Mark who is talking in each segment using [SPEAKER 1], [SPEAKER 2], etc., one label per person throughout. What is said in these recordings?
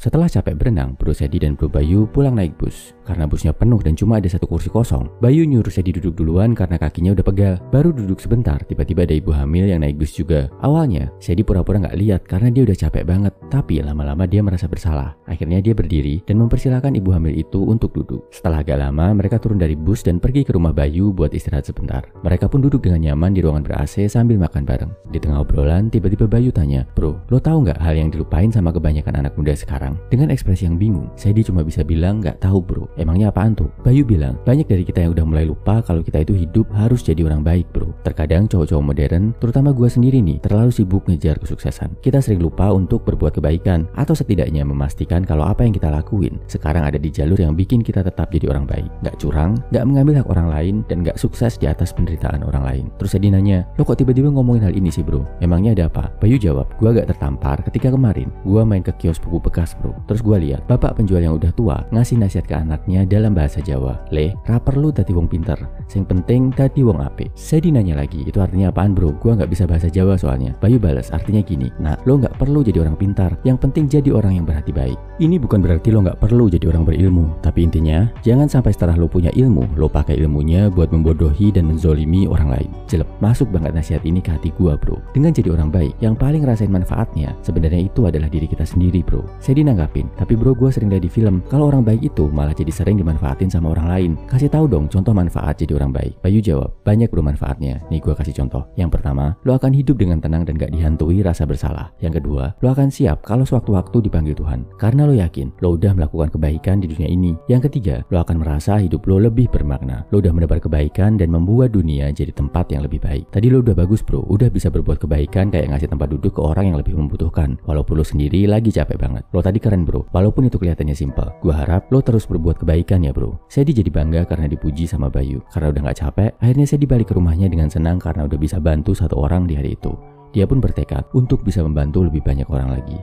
[SPEAKER 1] Setelah capek berenang, Bro Sedi dan Bro Bayu pulang naik bus. Karena busnya penuh dan cuma ada satu kursi kosong, Bayu nyuruh Sedi duduk duluan karena kakinya udah pegal. Baru duduk sebentar, tiba-tiba ada ibu hamil yang naik bus juga. Awalnya, Sedi pura-pura nggak lihat karena dia udah capek banget. Tapi lama-lama dia merasa bersalah. Akhirnya dia berdiri dan mempersilahkan ibu hamil itu untuk duduk. Setelah agak lama, mereka turun dari bus dan pergi ke rumah Bayu buat istirahat sebentar. Mereka pun duduk dengan nyaman di ruangan ber-AC sambil makan bareng. Di tengah obrolan, tiba-tiba Bayu tanya, "Bro, lo tahu nggak hal yang dilupain sama kebanyakan anak muda sekarang?" Dengan ekspresi yang bingung, Sedi cuma bisa bilang, "Nggak tahu bro, emangnya apaan tuh?" Bayu bilang, "Banyak dari kita yang udah mulai lupa kalau kita itu hidup harus jadi orang baik bro. Terkadang cowok-cowok modern, terutama gua sendiri nih, terlalu sibuk ngejar kesuksesan. Kita sering lupa untuk berbuat kebaikan, atau setidaknya memastikan kalau apa yang kita lakuin sekarang ada di jalur yang bikin kita tetap jadi orang baik. Nggak curang, nggak mengambil hak orang lain, dan nggak sukses di atas penderitaan orang lain." Terus Sedi nanya, "Lo kok tiba-tiba ngomongin hal ini sih bro? Emangnya ada apa?" Bayu jawab, "Gua agak tertampar ketika kemarin gua main ke kios buku bekas bro. Terus gua lihat bapak penjual yang udah tua ngasih nasihat ke anaknya dalam bahasa Jawa. Le, raper lu dadi wong pinter, sing penting dadi wong apik." Sedi nanya lagi, "Itu artinya apaan bro? Gua nggak bisa bahasa Jawa soalnya." Bayu balas, "Artinya gini, nah lo nggak perlu jadi orang pintar, yang penting jadi orang yang berhati baik. Ini bukan berarti lo nggak perlu jadi orang berilmu, tapi intinya jangan sampai setelah lo punya ilmu, lo pakai ilmunya buat membodohi dan menzolimi orang lain." Jelek, masuk banget nasihat ini ke hati gua bro. Dengan jadi orang baik, yang paling ngerasain manfaatnya sebenarnya itu adalah diri kita sendiri bro. Sedi nanggapin, "Tapi bro, gue sering lihat di film kalau orang baik itu malah jadi sering dimanfaatin sama orang lain. Kasih tahu dong contoh manfaat jadi orang baik." Bayu jawab, "Banyak bro manfaatnya. Nih gue kasih contoh. Yang pertama, lo akan hidup dengan tenang dan gak dihantui rasa bersalah. Yang kedua, lo akan siap kalau sewaktu-waktu dipanggil Tuhan, karena lo yakin lo udah melakukan kebaikan di dunia ini. Yang ketiga, lo akan merasa hidup lo lebih bermakna. Lo udah menebar kebaikan dan membuat dunia jadi tempat yang lebih baik. Tadi lo udah bagus bro, udah bisa berbuat kebaikan kayak ngasih tempat duduk ke orang yang lebih membutuhkan, walaupun lo sendiri lagi capek banget. Lo tadi keren bro, walaupun itu kelihatannya simpel. Gua harap lo terus berbuat kebaikan ya bro." Sedi jadi bangga karena dipuji sama Bayu. Karena udah gak capek, akhirnya Sedi balik ke rumahnya dengan senang karena udah bisa bantu satu orang di hari itu. Dia pun bertekad untuk bisa membantu lebih banyak orang lagi.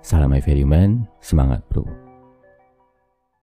[SPEAKER 1] Salam my value man, semangat bro.